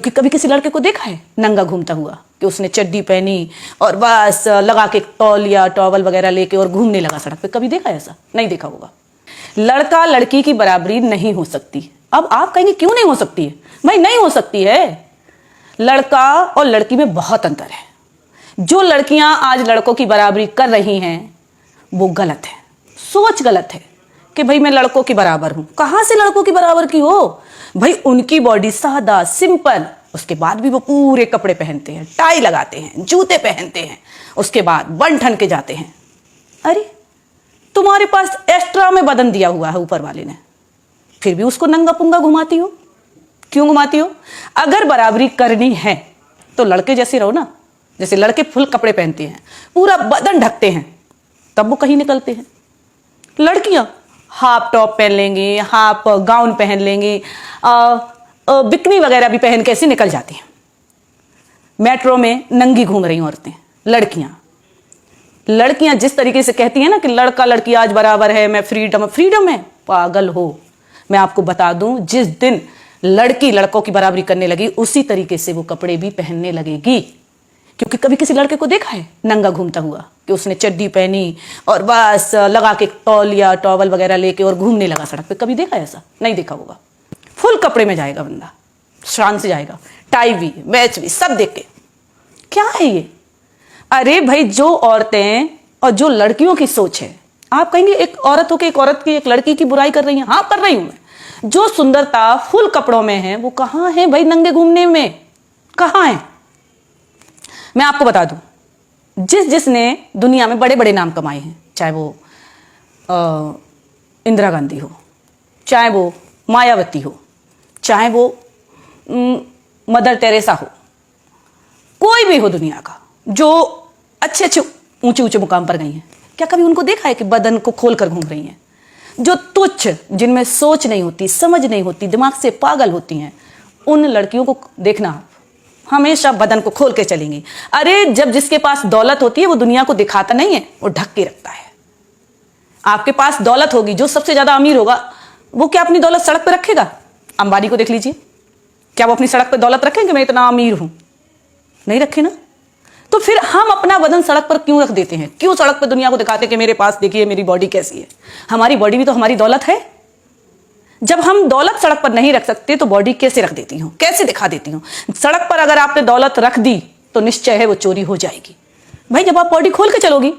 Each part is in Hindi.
कि कभी किसी लड़के को देखा है नंगा घूमता हुआ कि उसने चड्डी पहनी और बस लगा के तौलिया टॉवल वगैरह लेके और घूमने लगा सड़क पे? कभी देखा है ऐसा? नहीं देखा होगा। लड़का लड़की की बराबरी नहीं हो सकती। अब आप कहेंगे क्यों नहीं हो सकती है? भाई नहीं हो सकती है। लड़का और लड़की में बहुत अंतर है। जो लड़कियां आज लड़कों की बराबरी कर रही हैं वो गलत है, सोच गलत है कि भाई मैं लड़कों के बराबर हूं। कहां से लड़कों की बराबर की हो? भाई उनकी बॉडी सादा सिंपल, उसके बाद भी वो पूरे कपड़े पहनते हैं, टाई लगाते हैं, जूते पहनते हैं, उसके बाद बन ठन के जाते हैं। अरे तुम्हारे पास एक्स्ट्रा में बदन दिया हुआ है ऊपर वाले ने, फिर भी उसको नंगा पुंगा घुमाती हो। क्यों घुमाती हो? अगर बराबरी करनी है तो लड़के जैसे रहो ना। जैसे लड़के फुल कपड़े पहनते हैं, पूरा बदन ढकते हैं, तब वो कहीं निकलते हैं। लड़कियां हाफ टॉप पहन लेंगी, हाफ गाउन पहन लेंगी, बिकनी वगैरह भी पहन के ऐसे निकल जाती हैं। मेट्रो में नंगी घूम रही औरतें, लड़कियां जिस तरीके से कहती हैं ना कि लड़का लड़की आज बराबर है, मैं फ्रीडम है, पागल हो। मैं आपको बता दूं, जिस दिन लड़की लड़कों की बराबरी करने लगी उसी तरीके से वो कपड़े भी पहनने लगेगी। क्योंकि कभी किसी लड़के को देखा है नंगा घूमता हुआ कि उसने चड्डी पहनी और बस लगा के तौलिया टॉवल वगैरह लेके और घूमने लगा सड़क पे? कभी देखा है ऐसा? नहीं देखा होगा। फुल कपड़े में जाएगा बंदा, शान से जाएगा, टाई भी मैच भी सब देख के। क्या है ये? अरे भाई जो औरतें और जो लड़कियों की सोच है, आप कहेंगे एक औरत होकर एक औरत की, एक लड़की की बुराई कर रही है। हाँ कर रही हूं मैं। जो सुंदरता फुल कपड़ों में है वो कहां है भाई नंगे घूमने में? कहां है? मैं आपको बता दूं, जिसने दुनिया में बड़े बड़े नाम कमाए हैं, चाहे वो इंदिरा गांधी हो, चाहे वो मायावती हो, चाहे वो मदर टेरेसा हो, कोई भी हो दुनिया का, जो अच्छे अच्छे ऊंचे ऊंचे मुकाम पर गई हैं, क्या कभी उनको देखा है कि बदन को खोलकर घूम रही हैं? जो तुच्छ, जिनमें सोच नहीं होती, समझ नहीं होती, दिमाग से पागल होती हैं, उन लड़कियों को देखना आप, हमेशा बदन को खोल के चलेंगी। अरे जब जिसके पास दौलत होती है वो दुनिया को दिखाता नहीं है, वो ढक के रखता है। आपके पास दौलत होगी, जो सबसे ज्यादा अमीर होगा वो क्या अपनी दौलत सड़क पर रखेगा? अंबानी को देख लीजिए, क्या वो अपनी सड़क पर दौलत रखेंगे मैं इतना अमीर हूं? नहीं रखे ना। तो फिर हम अपना बदन सड़क पर क्यों रख देते हैं? क्यों सड़क पर दुनिया को दिखाते हैं कि मेरे पास देखिए मेरी बॉडी कैसी है? हमारी बॉडी भी तो हमारी दौलत है। जब हम दौलत सड़क पर नहीं रख सकते तो बॉडी कैसे रख देती हूं, कैसे दिखा देती हूं? सड़क पर अगर आपने दौलत रख दी तो निश्चय है वो चोरी हो जाएगी। भाई जब आप बॉडी खोल के चलोगी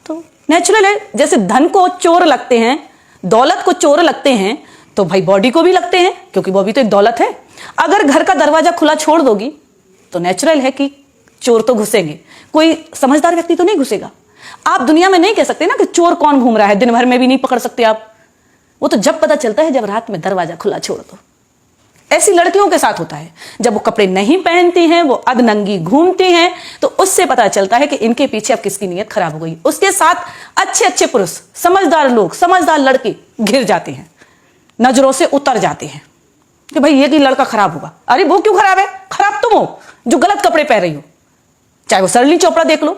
तो नेचुरल है। जैसे धन को चोर लगते हैं, दौलत को चोर लगते हैं, तो भाई बॉडी को भी लगते हैं, क्योंकि वो भी तो एक दौलत है। अगर घर का दरवाजा खुला छोड़ दोगी तो नेचुरल है कि चोर तो घुसेंगे, कोई समझदार व्यक्ति तो नहीं घुसेगा। आप दुनिया में नहीं कह सकते ना कि चोर कौन घूम रहा है, दिन भर में भी नहीं पकड़ सकते आप। वो तो जब पता चलता है जब रात में दरवाजा खुला छोड़ दो। ऐसी लड़कियों के साथ होता है, जब वो कपड़े नहीं पहनती हैं, वो अधनंगी घूमती हैं, तो उससे पता चलता है कि इनके पीछे अब किसकी नीयत खराब हो गई। उसके साथ अच्छे अच्छे पुरुष, समझदार लोग, समझदार लड़के घिर जाते हैं, नजरों से उतर जाते हैं कि भाई ये कि लड़का खराब होगा। अरे वो क्यों खराब है? खराब तुम हो जो गलत कपड़े पहन रही हो। चाहे वो सरली चोपड़ा देख लो,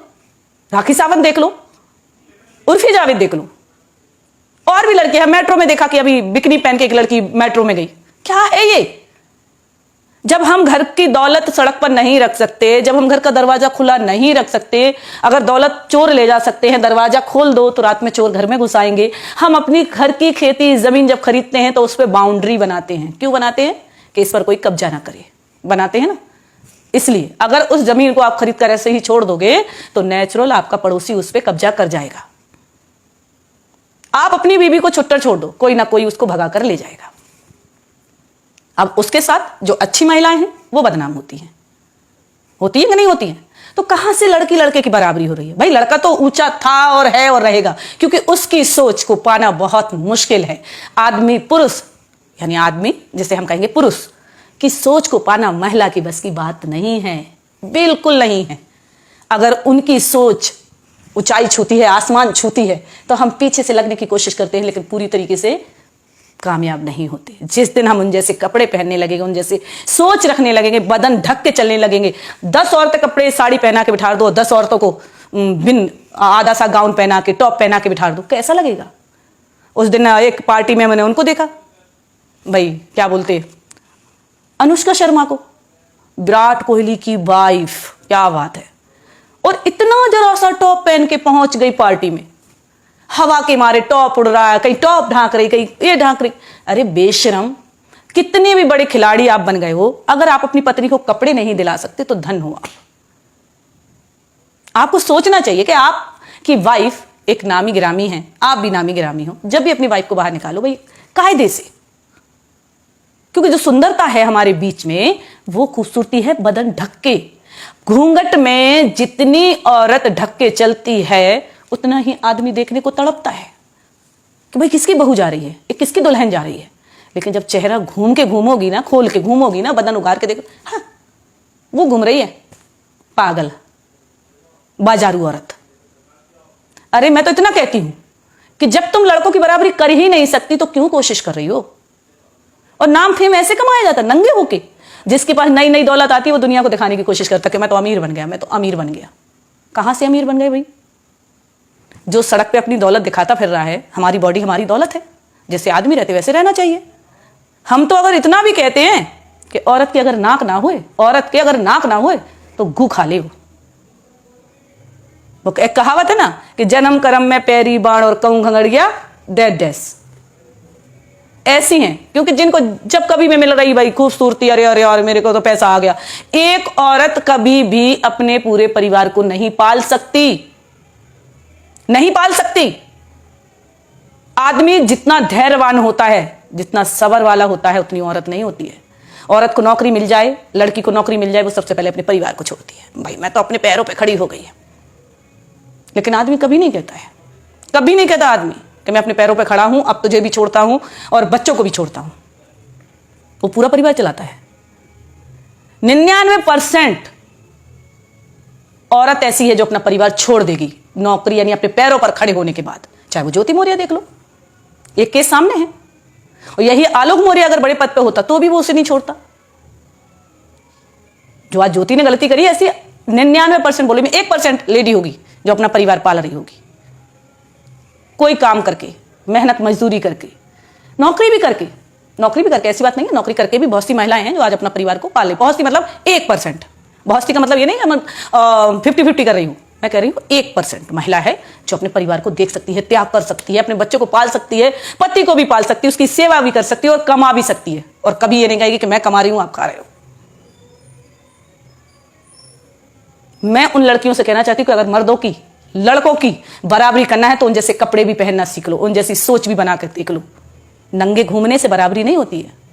राखी सावंत देख लो, उर्फी जावेद देख लो, और भी लड़के हैं। मेट्रो में देखा कि अभी बिकनी पहन के एक लड़की मेट्रो में गई। क्या है ये? जब हम घर की दौलत सड़क पर नहीं रख सकते, जब हम घर का दरवाजा खुला नहीं रख सकते, अगर दौलत चोर ले जा सकते हैं, दरवाजा खोल दो तो रात में चोर घर में घुस आएंगे। हम अपनी घर की खेती जमीन जब खरीदते हैं तो उस पर बाउंड्री बनाते हैं। क्यों बनाते हैं? कि इस पर कोई कब्जा ना करे, बनाते हैं ना। इसलिए अगर उस जमीन को आप खरीद कर ऐसे ही छोड़ दोगे तो नेचुरल आपका पड़ोसी उस पर कब्जा कर जाएगा। आप अपनी बीवी को छुट्टर छोड़ दो, कोई ना कोई उसको भगा कर ले जाएगा। अब उसके साथ जो अच्छी महिलाएं हैं वो बदनाम होती हैं, होती है कि नहीं होती हैं? तो कहां से लड़की लड़के की बराबरी हो रही है? भाई लड़का तो ऊंचा था और है और रहेगा, क्योंकि उसकी सोच को पाना बहुत मुश्किल है। आदमी पुरुष, यानी आदमी जिसे हम कहेंगे पुरुष की सोच को पाना महिला की बस की बात नहीं है, बिल्कुल नहीं है। अगर उनकी सोच ऊंचाई छूती है, आसमान छूती है, तो हम पीछे से लगने की कोशिश करते हैं, लेकिन पूरी तरीके से कामयाब नहीं होते। जिस दिन हम उन जैसे कपड़े पहनने लगेंगे, उन जैसे सोच रखने लगेंगे, बदन ढक के चलने लगेंगे, 10 औरतें कपड़े साड़ी पहना के बिठा दो, 10 औरतों को बिन आधा सा गाउन पहना के, टॉप पहना के बिठा दो, कैसा लगेगा? उस दिन एक पार्टी में मैंने उनको देखा, भाई क्या बोलते, अनुष्का शर्मा को, विराट कोहली की वाइफ, क्या बात है। और इतना जरा सा टॉप पहन के पहुंच गई पार्टी में, हवा के मारे टॉप उड़ रहा है, कहीं टॉप ढांक रही, कहीं ये ढांक रही। अरे बेशरम, कितने भी बड़े खिलाड़ी आप बन गए हो, अगर आप अपनी पत्नी को कपड़े नहीं दिला सकते तो धन हो आप। आपको सोचना चाहिए कि आपकी वाइफ एक नामी गिरामी है, आप भी नामी गिरामी हो। जब भी अपनी वाइफ को बाहर निकालो भाई कायदे से, क्योंकि जो सुंदरता है हमारे बीच में वो खूबसूरती है बदन ढक के। घूंघट में जितनी औरत ढक के चलती है उतना ही आदमी देखने को तड़पता है कि भाई किसकी बहू जा रही है, किसकी दुल्हन जा रही है। लेकिन जब चेहरा घूम के घूमोगी ना, खोल के घूमोगी ना, बदन उगार के देखो, हाँ वो घूम रही है पागल बाजारू औरत। अरे मैं तो इतना कहती हूं कि जब तुम लड़कों की बराबरी कर ही नहीं सकती तो क्यों कोशिश कर रही हो। और नाम फेम ऐसे कमाया जाता नंगे होके। जिसके पास नई नई दौलत आती है वो दुनिया को दिखाने की कोशिश करता कि मैं तो अमीर बन गया, मैं तो अमीर बन गया। कहां से अमीर बन गए भाई? जो सड़क पे अपनी दौलत दिखाता फिर रहा है, हमारी बॉडी हमारी दौलत है, जैसे आदमी रहते वैसे रहना चाहिए। हम तो अगर इतना भी कहते हैं कि औरत की अगर नाक ना होए, औरत के अगर नाक ना होए तो गू खा ले। वो एक कहावत है ना कि जन्म कर्म में पैरी बाण और कहूं घंगड़िया डेड डेस, ऐसी हैं। क्योंकि जिनको जब कभी मैं मिल रही भाई खूबसूरती, अरे अरे और मेरे को तो पैसा आ गया। एक औरत कभी भी अपने पूरे परिवार को नहीं पाल सकती, नहीं पाल सकती। आदमी जितना धैर्यवान होता है, जितना सबर वाला होता है, उतनी औरत नहीं होती है। औरत को नौकरी मिल जाए, लड़की को नौकरी मिल जाए, वो सबसे पहले अपने परिवार को छोड़ती है। भाई मैं तो अपने पैरों पे खड़ी हो गई है। लेकिन आदमी कभी नहीं कहता है, कभी नहीं कहता आदमी कि मैं अपने पैरों पे खड़ा हूं, अब तुझे भी छोड़ता हूं और बच्चों को भी छोड़ता हूं। वो पूरा परिवार चलाता है। 99% औरत ऐसी है जो अपना परिवार छोड़ देगी नौकरी यानी अपने पैरों पर खड़े होने के बाद। चाहे वो ज्योति मौर्य देख लो, एक केस सामने है। और यही आलोक मौर्य अगर बड़े पद पे होता तो भी वो उसे नहीं छोड़ता। जो आज ज्योति ने गलती करी, ऐसी 99% बोले में 1% लेडी होगी जो अपना परिवार पाल रही होगी, कोई काम करके, मेहनत मजदूरी करके, नौकरी भी करके। ऐसी बात नहीं है, नौकरी करके भी बहुत सी महिलाएं हैं जो आज अपना परिवार को पाले। बहुत सी मतलब 1%। बहुत सी का मतलब ये नहीं मैं 50-50 कर रही हूं। मैं कह रही हूं 1% महिला है जो अपने परिवार को देख सकती है, त्याग कर सकती है, अपने बच्चों को पाल सकती है, पति को भी पाल सकती है, उसकी सेवा भी कर सकती है और कमा भी सकती है। और कभी ये नहीं कहेगी कि मैं कमा रही हूं आप खा रहे हो। मैं उन लड़कियों से कहना चाहती हूं कि अगर मर्दों की, लड़कों की बराबरी करना है तो उन जैसे कपड़े भी पहनना सीख लो, उन जैसी सोच भी बना कर देख लो। नंगे घूमने से बराबरी नहीं होती है।